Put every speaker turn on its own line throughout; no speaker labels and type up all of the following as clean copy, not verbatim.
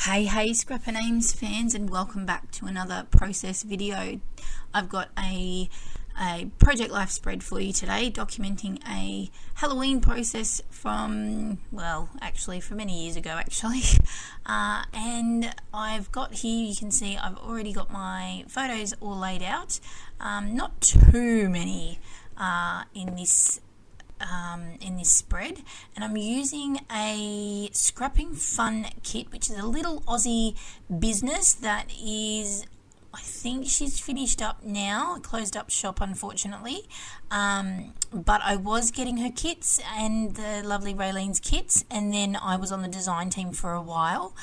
Hey Scrapper Names fans, and welcome back to another process video. I've got a Project Life spread for you today, documenting a Halloween process from, well, actually from many years ago and I've got here, you can see I've already got my photos all laid out. Not too many in this spread, and I'm using a Scrapping Fun kit, which is a little Aussie business that is, I think she's finished up now, closed up shop unfortunately, but I was getting her kits and the lovely Raylene's kits, and then I was on the design team for a while.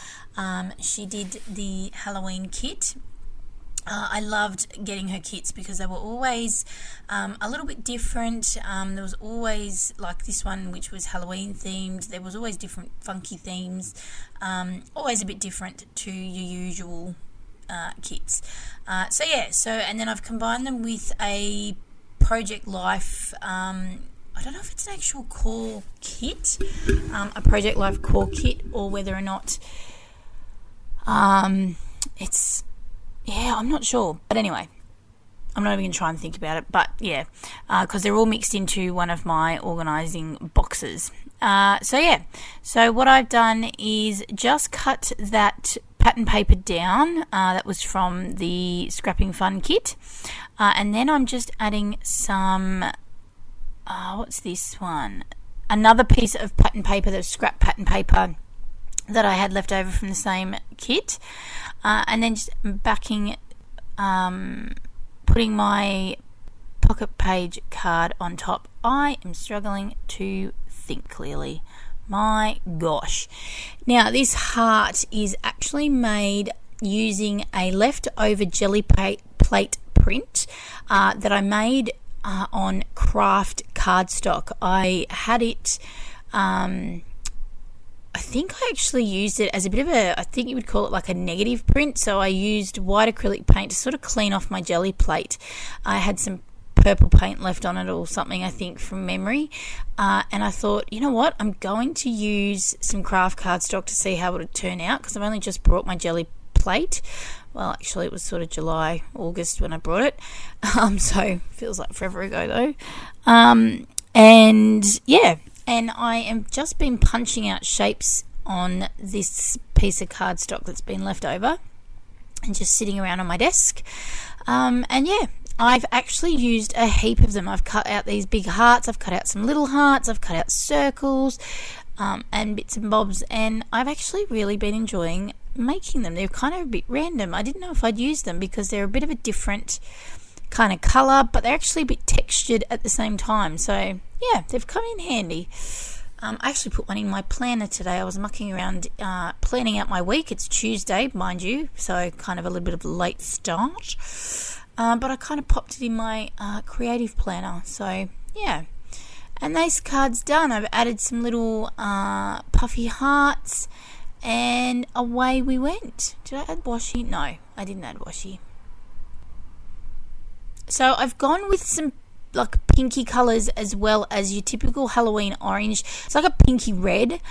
She did the Halloween kit. I loved getting her kits because they were always a little bit different. There was always, like this one, which was Halloween themed. There was always different funky themes, always a bit different to your usual kits. And then I've combined them with a Project Life, I don't know if it's an actual core kit, a Project Life core kit, or whether or not it's... Yeah, I'm not sure. But anyway, I'm not even going to try and think about it. But yeah, because they're all mixed into one of my organising boxes. So what I've done is just cut that pattern paper down. That was from the Scrapping Fun kit. And then I'm just adding some, what's this one? Another piece of pattern paper, the scrap pattern paper that I had left over from the same kit, and then just backing, putting my pocket page card on top. I am struggling to think clearly. My gosh. Now this heart is actually made using a leftover jelly plate print that I made on craft cardstock. I had it, I think I actually used it as a bit of a, I think you would call it like a negative print. So I used white acrylic paint to sort of clean off my jelly plate. I had some purple paint left on it or something, I think, from memory. And I thought, you know what, I'm going to use some craft cardstock to see how it would turn out, because I've only just brought my jelly plate. Well, actually it was sort of July, August when I brought it. So feels like forever ago though. And yeah. And I have just been punching out shapes on this piece of cardstock that's been left over and just sitting around on my desk. And yeah, I've actually used a heap of them. I've cut out these big hearts, I've cut out some little hearts, I've cut out circles, and bits and bobs, and I've actually really been enjoying making them. They're kind of a bit random. I didn't know if I'd use them because they're a bit of a different kind of colour, but they're actually a bit textured at the same time. So yeah, they've come in handy. I actually put one in my planner today. I was mucking around planning out my week. It's Tuesday, mind you, so kind of a little bit of a late start. But I kind of popped it in my creative planner. So yeah, and this card's done. I've added some little puffy hearts, and away we went. Did I add washi? No, I didn't add washi. So I've gone with some like pinky colours as well as your typical Halloween orange. It's like a pinky red,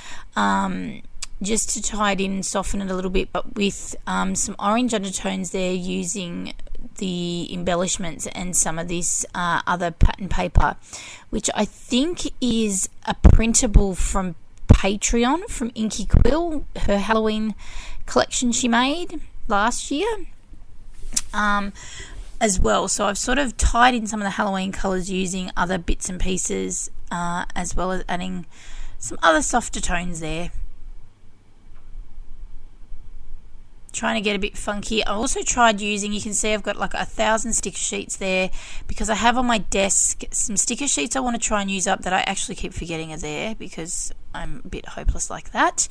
just to tie it in and soften it a little bit, but with some orange undertones there, using the embellishments and some of this other pattern paper, which I think is a printable from Patreon, from Inky Quill, her Halloween collection she made last year. As well, so I've sort of tied in some of the Halloween colours using other bits and pieces, as well as adding some other softer tones there. Trying to get a bit funky. I also tried using, you can see I've got like 1,000 sticker sheets there, because I have on my desk some sticker sheets I want to try and use up that I actually keep forgetting are there because I'm a bit hopeless like that.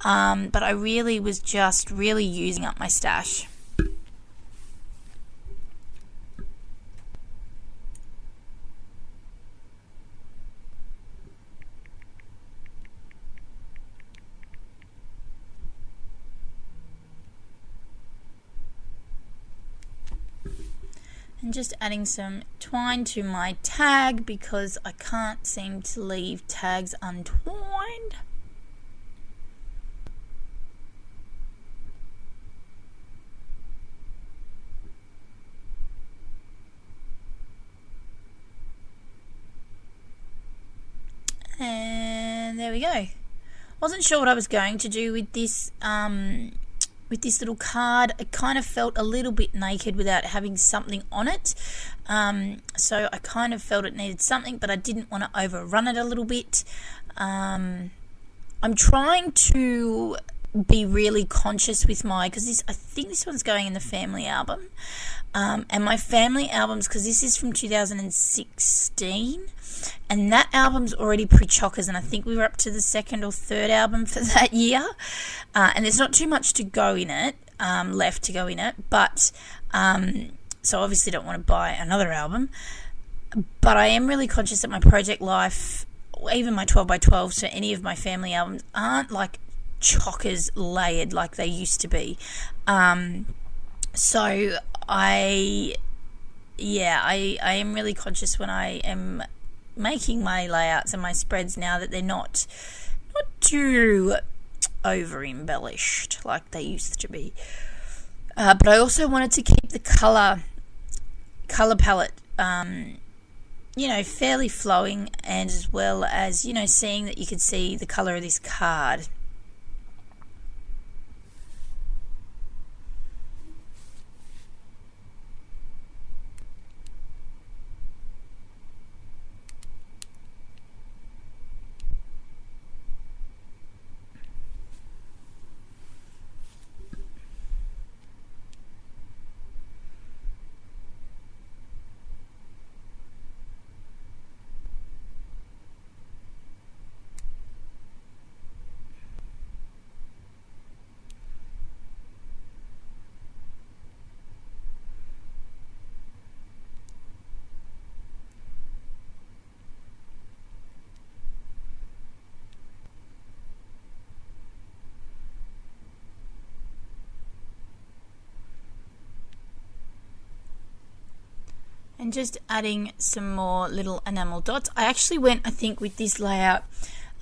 But I really was just really using up my stash. And just adding some twine to my tag because I can't seem to leave tags untwined. we go. Wasn't sure what I was going to do with this little card. I kind of felt a little bit naked without having something on it. So I kind of felt it needed something, but I didn't want to overrun it a little bit. I'm trying to be really conscious with because I think this one's going in the family album. And my family albums, because this is from 2016, and that album's already pre-chockers, and I think we were up to the second or third album for that year. And there's not too much to go in it, left to go in it, but so obviously don't want to buy another album. But I am really conscious that my Project Life, even my 12x12, so any of my family albums aren't like chockers layered like they used to be. So I am really conscious when I am making my layouts and my spreads now that they're not too over embellished like they used to be. But I also wanted to keep the color palette fairly flowing, and as well as seeing that you could see the color of this card. And just adding some more little enamel dots. I actually went, I think, with this layout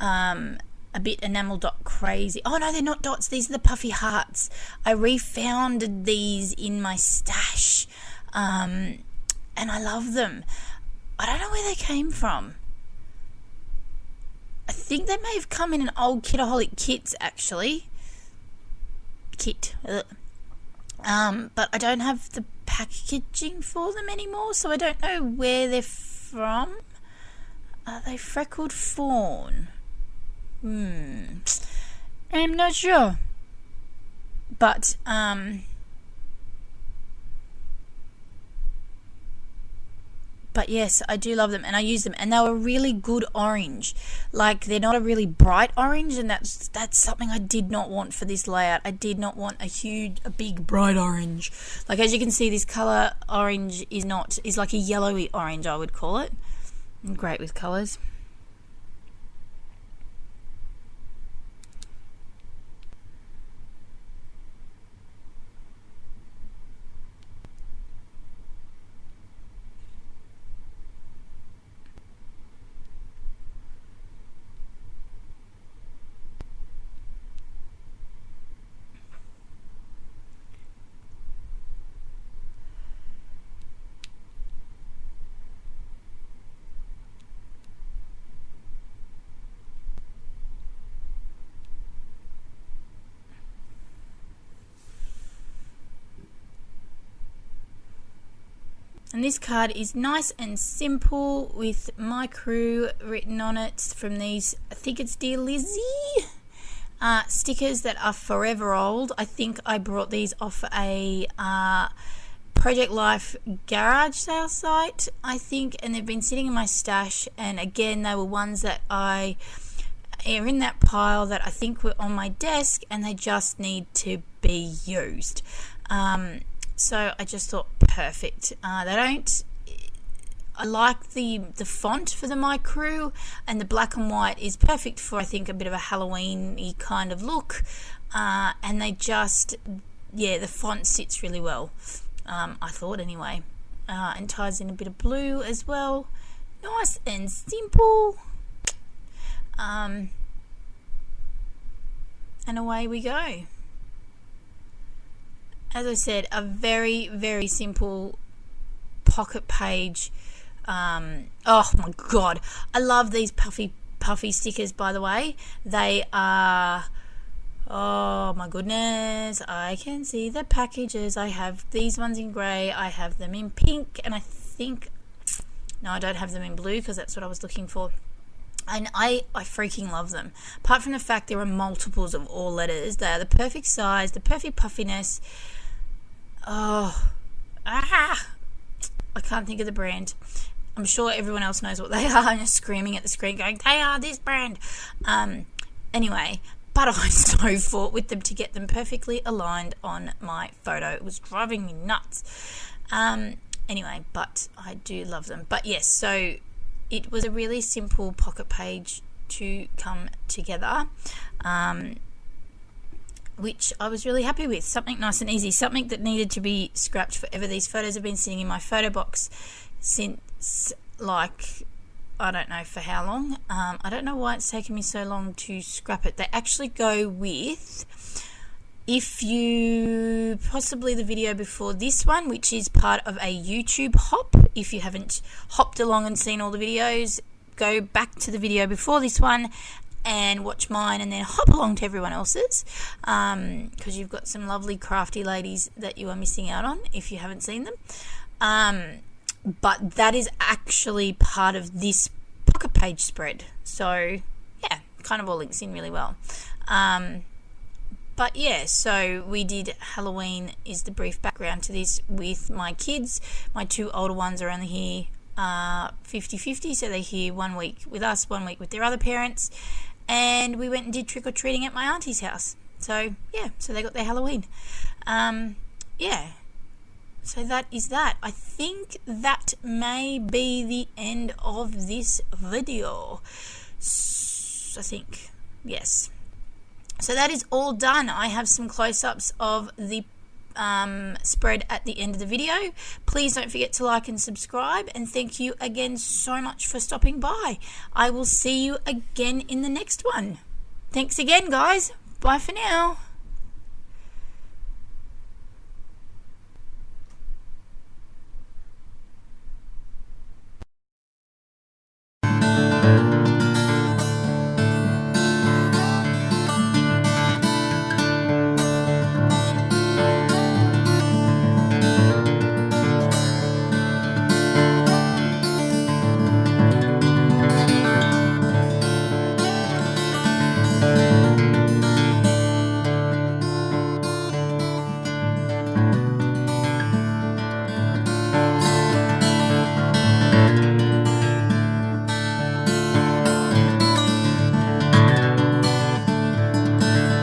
a bit enamel dot crazy. Oh no, they're not dots. These are the puffy hearts. I refounded these in my stash, and I love them. I don't know where they came from. I think they may have come in an old Kitaholic kits, actually. Ugh. But I don't have the packaging for them anymore, so I don't know where they're from. Are they freckled fawn? I'm not sure. But yes, I do love them, and I use them, and they were really good orange. Like, they're not a really bright orange, and that's something I did not want for this layout. I did not want a big bright orange. Like, as you can see, this color orange is like a yellowy orange, I would call it. I'm great with colors. And this card is nice and simple with My Crew written on it from these, I think it's Dear Lizzie, stickers that are forever old. I think I brought these off a Project Life garage sale site, I think, and they've been sitting in my stash, and again, they were ones that are in that pile that I think were on my desk, and they just need to be used. So I just thought, perfect. I like the font for the My Crew, and the black and white is perfect for, I think, a bit of a Halloween-y kind of look. And they just, the font sits really well, I thought anyway. And ties in a bit of blue as well. Nice and simple. And away we go. As I said, a very, very simple pocket page. Oh my god, I love these puffy puffy stickers, by the way. They are, oh my goodness, I can see the packages. I have these ones in grey, I have them in pink, and I think, no, I don't have them in blue because that's what I was looking for. And I freaking love them. Apart from the fact there are multiples of all letters, they are the perfect size, the perfect puffiness. I can't think of the brand. I'm sure everyone else knows what they are and is screaming at the screen going, they are this brand. Anyway, but I so fought with them to get them perfectly aligned on my photo. It was driving me nuts. Anyway, but I do love them. But yes, so it was a really simple pocket page to come together, which I was really happy with. Something nice and easy, something that needed to be scrapped forever. These photos have been sitting in my photo box since, like, I don't know for how long. I don't know why it's taken me so long to scrap it. They actually go with, if you, possibly the video before this one, which is part of a YouTube hop. If you haven't hopped along and seen all the videos, go back to the video before this one and watch mine, and then hop along to everyone else's, because you've got some lovely crafty ladies that you are missing out on if you haven't seen them. But that is actually part of this pocket page spread. So yeah, kind of all links in really well. But yeah, so we did Halloween is the brief background to this with my kids. My two older ones are only here 50-50, so they're here 1 week with us, 1 week with their other parents. And we went and did trick-or-treating at my auntie's house. So yeah, so they got their Halloween. Yeah, so that is that. I think that may be the end of this video. I think, yes. So that is all done. I have some close-ups of the spread at the end of the video. Please don't forget to like and subscribe, and thank you again so much for stopping by. I will see you again in the next one. Thanks again, guys. Bye for now.